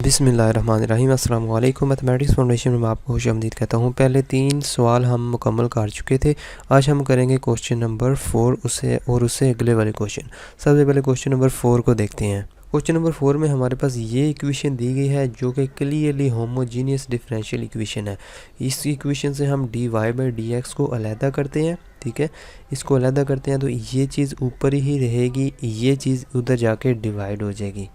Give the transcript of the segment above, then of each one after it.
बिस्मिल्लाहिर्रहमानिर्रहीम। अस्सलाम वालेकुम। मैथमेटिक्स फाउंडेशन में मैं आपको खुशामदीद कहता हूँ। पहले 3 सवाल हम मुकम्मल कर चुके थे। आज हम करेंगे क्वेश्चन नंबर 4 उससे अगले वाले क्वेश्चन। सबसे पहले क्वेश्चन नंबर 4 को देखते हैं। क्वेश्चन नंबर 4 में हमारे पास ये इक्वेशन दी गई है जो कि क्लियरली होमोजीनियस डिफरेंशियल इक्वेशन है। इस इक्वेशन से हम dy/dx को अलहदा करते हैं, ठीक है। इसको अलहदा करते हैं तो ये चीज़ ऊपर ही रहेगी, ये चीज़ उधर जाके डिवाइड हो जाएगी,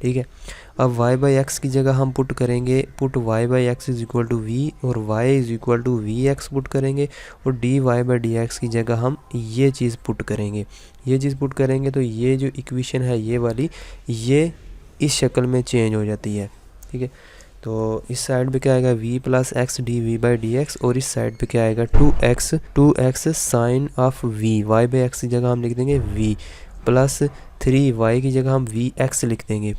ठीक है। अब y/x की जगह हम पुट करेंगे, put y/x is equal to V और y is equal to vx put करेंगे और dy/dx की जगह हम ये चीज़ पुट करेंगे। ये चीज़ पुट करेंगे तो ये जो इक्वेशन है ये वाली, ये इस शक्ल में चेंज हो जाती है, ठीक है। तो इस साइड पे क्या आएगा v प्लस एक्स dv/dx और इस साइड पे क्या आएगा 2x sign of v। y/x की जगह हम लिख देंगे v प्लस 3y की जगह हम vx लिख देंगे,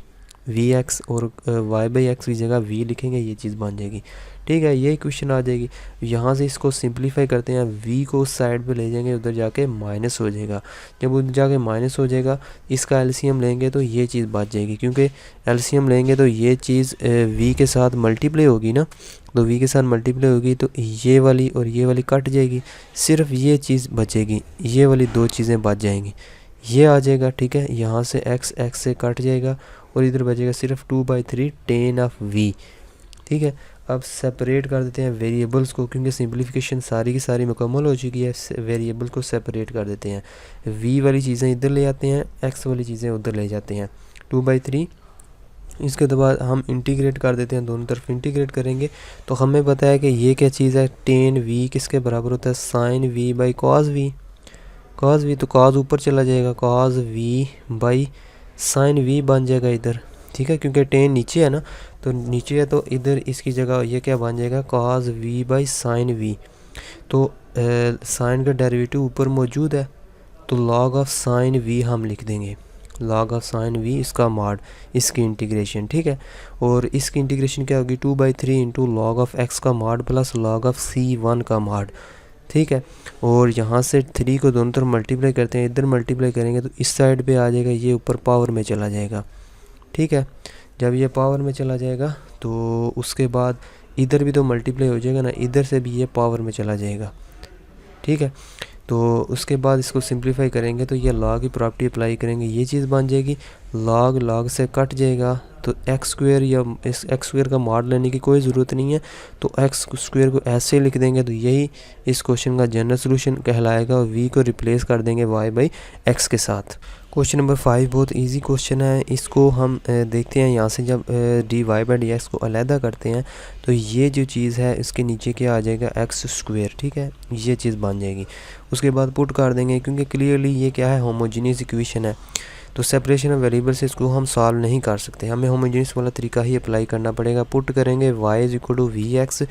vx और y/x की जगह v लिखेंगे, ये चीज़ बन जाएगी, ठीक है। ये इक्वेशन आ जाएगी। यहाँ से इसको सिंप्लीफाई करते हैं, v को उस साइड पे ले जाएंगे, उधर जाके माइनस हो जाएगा। जब उधर जाके माइनस हो जाएगा, इसका एलसीएम लेंगे तो ये चीज़ बच जाएगी, क्योंकि एलसीएम लेंगे तो ये चीज़ v के साथ मल्टीप्लाई होगी ना, तो v के साथ मल्टीप्लाई होगी तो ये वाली और ये वाली कट जाएगी, सिर्फ ये चीज़ बचेगी, ये वाली दो चीज़ें बच जाएंगी, ये आ जाएगा, ठीक है। यहाँ से x से कट जाएगा और इधर बचेगा सिर्फ 2/3 tan ऑफ v, ठीक है। अब सेपरेट कर देते हैं वेरिएबल्स को, क्योंकि सिंप्लीफिकेशन सारी की सारी मुकम्मल हो चुकी है। वेरिएबल को सेपरेट कर देते हैं, v वाली चीज़ें इधर ले आते हैं, x वाली चीज़ें उधर ले जाते हैं, 2/3। इसके बाद हम इंटीग्रेट कर देते हैं, दोनों तरफ इंटीग्रेट करेंगे तो हमें पता है कि ये क्या चीज़ है, tan v किसके बराबर होता है, sin v by cos v। cos v तो cos ऊपर चला जाएगा, cos v by sin v बन जाएगा इधर, ठीक है, क्योंकि tan नीचे है ना, तो नीचे है तो इधर इसकी जगह ये क्या बन जाएगा, cos v by sin v। तो sin का डेरिवेटिव ऊपर मौजूद है तो log ऑफ sin v हम लिख देंगे, log ऑफ sin v इसका मॉड, इसकी इंटीग्रेशन, ठीक है। और इसकी इंटीग्रेशन क्या होगी, 2/3 इंटू log ऑफ x का mod plus log of c1 का मॉड, ठीक है। और यहाँ से 3 को दोनों तरफ मल्टीप्लाई करते हैं, इधर मल्टीप्लाई करेंगे तो इस साइड पे आ जाएगा, ये ऊपर पावर में चला जाएगा, ठीक है। जब ये पावर में चला जाएगा तो उसके बाद इधर भी तो मल्टीप्लाई हो जाएगा ना, इधर से भी ये पावर में चला जाएगा, ठीक है। तो उसके बाद इसको सिंप्लीफाई करेंगे तो ये लॉग की प्रॉपर्टी अप्लाई करेंगे, ये चीज़ बन जाएगी, लॉग से कट जाएगा तो x² या इस x² का मॉड लेने की कोई ज़रूरत नहीं है, तो x² को ऐसे लिख देंगे तो यही इस क्वेश्चन का जनरल सोल्यूशन कहलाएगा और v को रिप्लेस कर देंगे y/x के साथ। क्वेश्चन नंबर 5 बहुत इजी क्वेश्चन है, इसको हम देखते हैं। यहाँ से जब dy/dx को अलहदा करते हैं तो ये जो चीज़ है इसके नीचे क्या आ जाएगा, x², ठीक है, ये चीज़ बन जाएगी। उसके बाद पुट कर देंगे, क्योंकि क्लियरली ये क्या है, होमोजीनियस इक्वेशन है, तो सेपरेशन ऑफ वेरिएबल से इसको हम सॉल्व नहीं कर सकते, हमें होमोजीनियस वाला तरीका ही अप्लाई करना पड़ेगा। पुट करेंगे y is equal to vx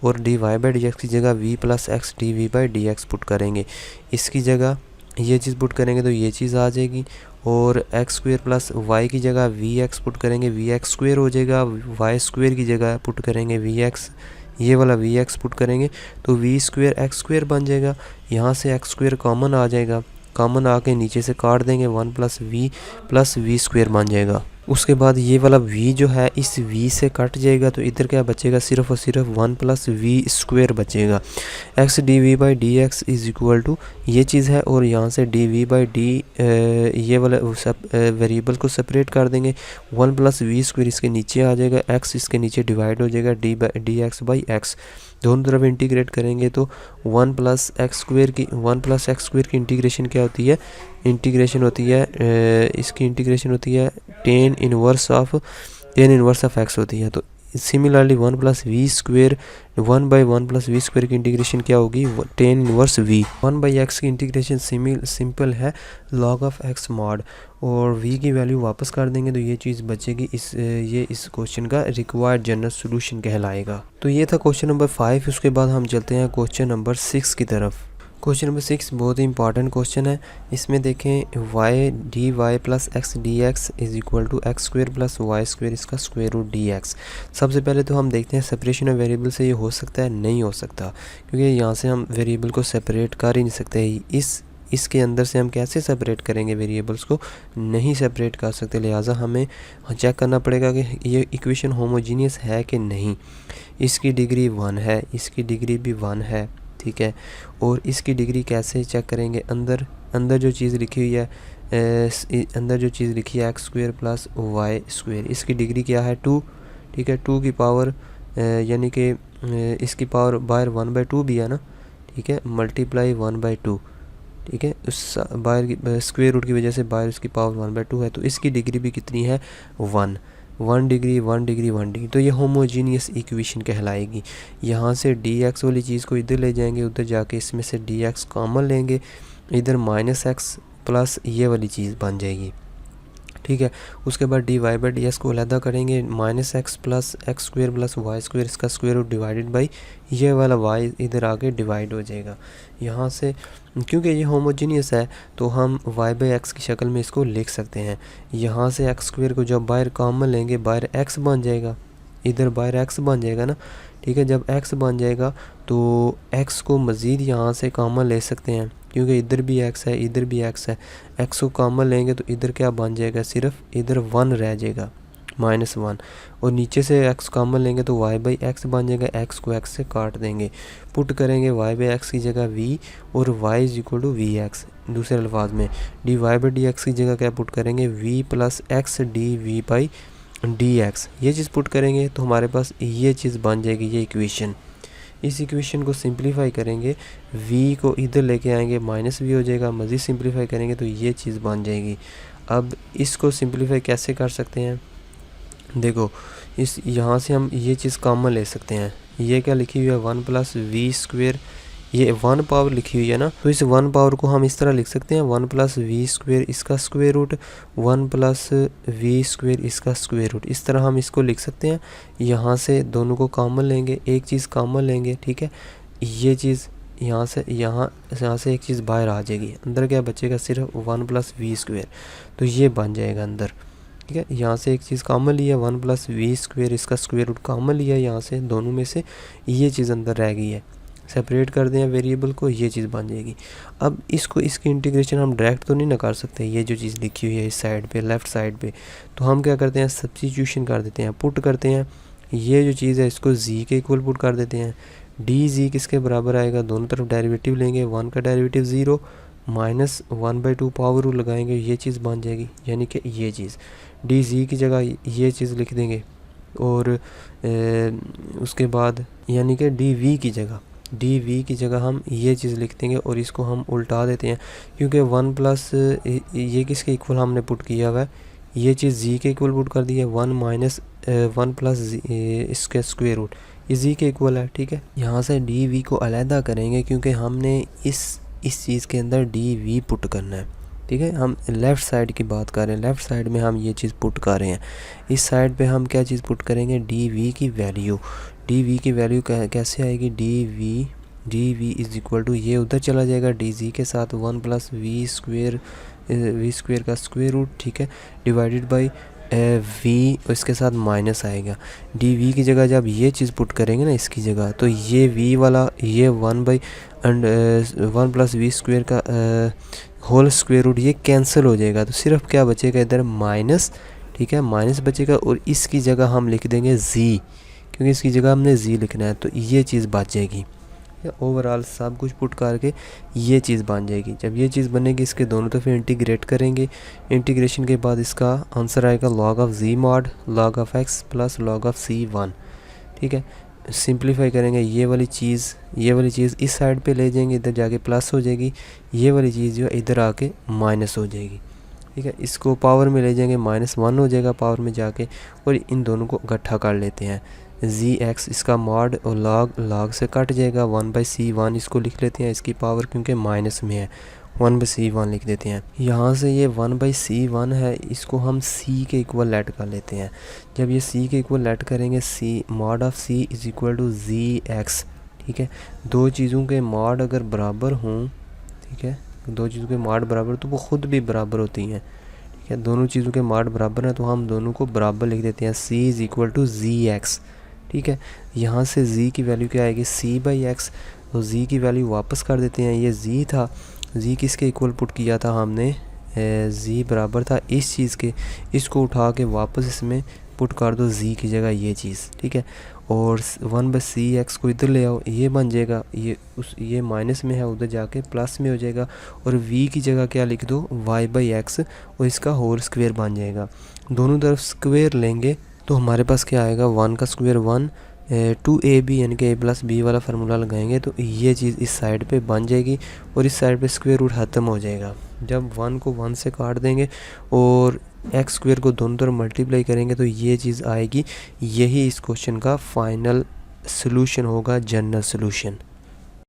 और dy/dx की जगह v plus x dv/dx put करेंगे, इसकी जगह ये चीज़ पुट करेंगे तो ये चीज़ आ जाएगी, और x² प्लस y की जगह vx पुट करेंगे, vx² हो जाएगा, y² की जगह पुट करेंगे vx, ये वाला vx पुट करेंगे तो v² x² बन जाएगा। यहाँ से x² कॉमन आ जाएगा, कॉमन आके नीचे से काट देंगे, 1 प्लस v² बन जाएगा। उसके बाद ये वाला v जो है इस v से कट जाएगा तो इधर क्या बचेगा, सिर्फ और सिर्फ 1 प्लस v² बचेगा। x dv/dx is equal to ये चीज़ है, और यहाँ से dv/d ये वाला वेरिएबल को सेपरेट कर देंगे, 1 प्लस v² इसके नीचे आ जाएगा, x इसके नीचे डिवाइड हो जाएगा dx/x, दोनों तरफ इंटीग्रेट करेंगे तो 1 प्लस x² की इंटीग्रेशन क्या होती है, इंटीग्रेशन होती है इसकी इंटीग्रेशन होती है tan इनवर्स ऑफ x होती है। तो similarly 1 plus v² 1/1 plus v² की इंटीग्रेशन क्या होगी, tan इनवर्स v। 1/x की इंटीग्रेशन सिंपल है, log ऑफ x मॉड, और v की वैल्यू वापस कर देंगे तो ये चीज़ बचेगी, ये इस क्वेश्चन का रिक्वायर्ड जनरल सोल्यूशन कहलाएगा। तो ये था क्वेश्चन नंबर 5। उसके बाद हम चलते हैं क्वेश्चन नंबर 6 की तरफ। क्वेश्चन नंबर 6 बहुत ही इंपॉर्टेंट क्वेश्चन है। इसमें देखें y dy plus X dx is equal to x² plus y² इसका स्क्वायर रूट dx। सबसे पहले तो हम देखते हैं सेपरेशन ऑफ वेरिएबल से ये हो सकता है, नहीं हो सकता, क्योंकि यहाँ से हम वेरिएबल को सेपरेट कर ही नहीं सकते। इसके अंदर से हम कैसे सेपरेट करेंगे वेरिएबल्स को, नहीं सेपरेट कर सकते। लिहाजा हमें चेक करना पड़ेगा कि ये इक्वेशन होमोजीनियस है कि नहीं। इसकी डिग्री 1 है, इसकी डिग्री भी 1 है, ठीक है। और इसकी डिग्री कैसे चेक करेंगे, अंदर जो चीज़ लिखी हुई है, अंदर जो चीज़ लिखी है X square plus Y square, इसकी डिग्री क्या है 2, ठीक है। 2 की पावर यानी कि इसकी पावर बाहर 1/2 भी है ना, ठीक है, मल्टीप्लाई 1/2, ठीक है। उस बाहर की स्क्वेयर रूट की वजह से बाहर उसकी पावर 1/2 है, तो इसकी डिग्री भी कितनी है 1 डिग्री 1 डिग्री 1 डिग्री। तो ये होमोजीनियस इक्वेशन कहलाएगी। यहाँ से dx वाली चीज़ को इधर ले जाएंगे, उधर जाके इसमें से dx कॉमन लेंगे, इधर -x प्लस ये वाली चीज़ बन जाएगी, ठीक है। उसके बाद dy/dx को अलहदा करेंगे, -x plus X square plus Y square, इसका स्क्वेयर रूट डिवाइडेड बाई ये वाला y इधर आके डिवाइड हो जाएगा। यहाँ से क्योंकि ये होमोजीनियस है तो हम y/x की शक्ल में इसको लिख सकते हैं। यहाँ से एक्स स्क्वेयर को जब बाहर कॉमन लेंगे, बाहर x बन जाएगा, इधर बाहर x बन जाएगा ना, ठीक है। जब x बन जाएगा तो x को मज़ीद यहाँ से कॉमन ले सकते हैं, क्योंकि इधर भी x है, इधर भी x है। x को कॉमन लेंगे तो इधर क्या बन जाएगा, सिर्फ इधर 1 रह जाएगा, -1। और नीचे से x कॉमन लेंगे तो y/x बन जाएगा, x को x से काट देंगे, पुट करेंगे y/x की जगह v और y = vx। दूसरे अल्फाज में dy/dx की जगह क्या पुट करेंगे, v + x dv/dx। ये चीज़ पुट करेंगे तो हमारे पास ये चीज़ बन जाएगी, ये इक्वेशन। इस इक्वेशन को सिंप्लीफाई करेंगे, v को इधर लेके आएंगे, -v हो जाएगा, मज़ीद सिंप्लीफाई करेंगे तो ये चीज़ बन जाएगी। अब इसको सिंप्लीफाई कैसे कर सकते हैं, देखो इस यहाँ से हम ये चीज़ कॉमन ले सकते हैं। ये क्या लिखी हुई है 1 + v², ये 1 पावर लिखी हुई है ना, तो इस 1 पावर को हम इस तरह लिख सकते हैं 1 + v², इसका स्क्वेयर रूट 1 + v² इसका स्क्वेयर रूट। इस तरह हम इसको लिख सकते हैं। यहाँ से दोनों को कॉमन लेंगे, एक चीज़ कॉमन लेंगे, ठीक है। ये चीज़ यहाँ से एक चीज़ बाहर आ जाएगी, अंदर क्या बचेगा, सिर्फ 1 + v², तो ये बन जाएगा अंदर, ठीक है। यहाँ से एक चीज़ कॉमन लिया 1 + v², इसका स्क्वेयर रूट कॉमन लिया, यहाँ से दोनों में से ये चीज़ अंदर रह गई है, सेपरेट कर दें वेरिएबल को, ये चीज़ बन जाएगी। अब इसकी इंटीग्रेशन हम डायरेक्ट तो नहीं ना कर सकते, ये जो चीज़ लिखी हुई है इस साइड पे, लेफ़्ट साइड पे, तो हम क्या करते हैं, सब्स्टिट्यूशन कर देते हैं, पुट करते हैं। ये जो चीज़ है इसको z के इक्वल पुट कर देते हैं, dz किसके बराबर आएगा, दोनों तरफ डेरिवेटिव लेंगे, 1 का डेरिवेटिव 0 -1/2 पावर रूल लगाएंगे, ये चीज़ बन जाएगी। यानी कि ये चीज़ dz की जगह ये चीज़ लिख देंगे, और उसके बाद यानी कि dv की जगह हम ये चीज़ लिख देंगे, और इसको हम उल्टा देते हैं, क्योंकि 1 प्लस ये किसके इक्वल हमने पुट किया हुआ है, ये चीज़ z के इक्वल पुट कर दी है, 1 + इसके स्क्वेयर रूट, ये z के इक्वल है, ठीक है। यहाँ से dv को अलहदा करेंगे, क्योंकि हमने इस चीज़ के अंदर dv पुट करना है, ठीक है। हम लेफ़्ट साइड की बात कर रहे हैं, लेफ़्ट साइड में हम ये चीज़ पुट कर रहे हैं। इस साइड पे हम क्या चीज़ पुट करेंगे, dv की वैल्यू कैसे आएगी, dv = ये उधर चला जाएगा dz के साथ 1 + v² का स्क्वेयर रूट, ठीक है, डिवाइडेड बाई v, इसके साथ माइनस आएगा। dv की जगह जब ये चीज़ पुट करेंगे ना इसकी जगह, तो ये v वाला ये 1 + v² का होल स्क्वेयर रूट ये कैंसिल हो जाएगा, तो सिर्फ क्या बचेगा इधर माइनस, ठीक है, माइनस बचेगा, और इसकी जगह हम लिख देंगे z, क्योंकि इसकी जगह हमने z लिखना है, तो ये चीज़ बच जाएगी। ओवरऑल सब कुछ पुट करके ये चीज़ बन जाएगी। जब ये चीज़ बनेगी, इसके दोनों तरफ इंटीग्रेट करेंगे, इंटीग्रेशन के बाद इसका आंसर आएगा log(z) mod log(x) + log(c)(1), ठीक है। सिंप्लीफाई करेंगे, ये वाली चीज़ इस साइड पे ले जाएंगे, इधर जाके प्लस हो जाएगी, ये वाली चीज़ जो है इधर आके माइनस हो जाएगी, ठीक है। इसको पावर में ले जाएंगे, -1 हो जाएगा पावर में जाके, और इन दोनों को इकट्ठा कर लेते हैं, gx इसका मॉड और log से कट जाएगा, 1/c1 इसको लिख लेते हैं, इसकी पावर क्योंकि माइनस में है 1/c1 लिख देते हैं। यहाँ से ये 1/c1 है, इसको हम c के इक्वल लेट कर लेते हैं। जब ये c के इक्वल लेट करेंगे, mod of c = gx, ठीक है। दो चीज़ों के मॉड अगर बराबर हों, ठीक है, दो चीज़ों के मॉड बराबर तो वो ख़ुद भी बराबर होती हैं, ठीक है। दोनों चीज़ों के मॉड बराबर हैं तो हम दोनों को बराबर लिख देते हैं, c = gx, ठीक है। यहाँ से z की वैल्यू क्या आएगी, c/x, तो z की वैल्यू वापस कर देते हैं, ये z था, जी किसके इक्वल पुट किया था हमने, जी बराबर था इस चीज़ के, इसको उठा के वापस इसमें पुट कर दो जी की जगह ये चीज़, ठीक है। और 1/c(x) को इधर ले आओ, ये बन जाएगा, ये माइनस में है उधर जाके प्लस में हो जाएगा। और v की जगह क्या लिख दो, y/x, और इसका होल स्क्वायर बन जाएगा। दोनों तरफ स्क्वायर लेंगे तो हमारे पास क्या आएगा, 1 का स्क्वायर 1, 2ab यानी कि a+b वाला फार्मूला लगाएंगे तो ये चीज़ इस साइड पे बन जाएगी और इस साइड पे स्क्वायर रूट ख़त्म हो जाएगा। जब 1 को 1 से काट देंगे और एक्स स्क्वायर को दोनों तरफ मल्टीप्लाई करेंगे तो ये चीज़ आएगी। यही इस क्वेश्चन का फाइनल सॉल्यूशन होगा, जनरल सॉल्यूशन।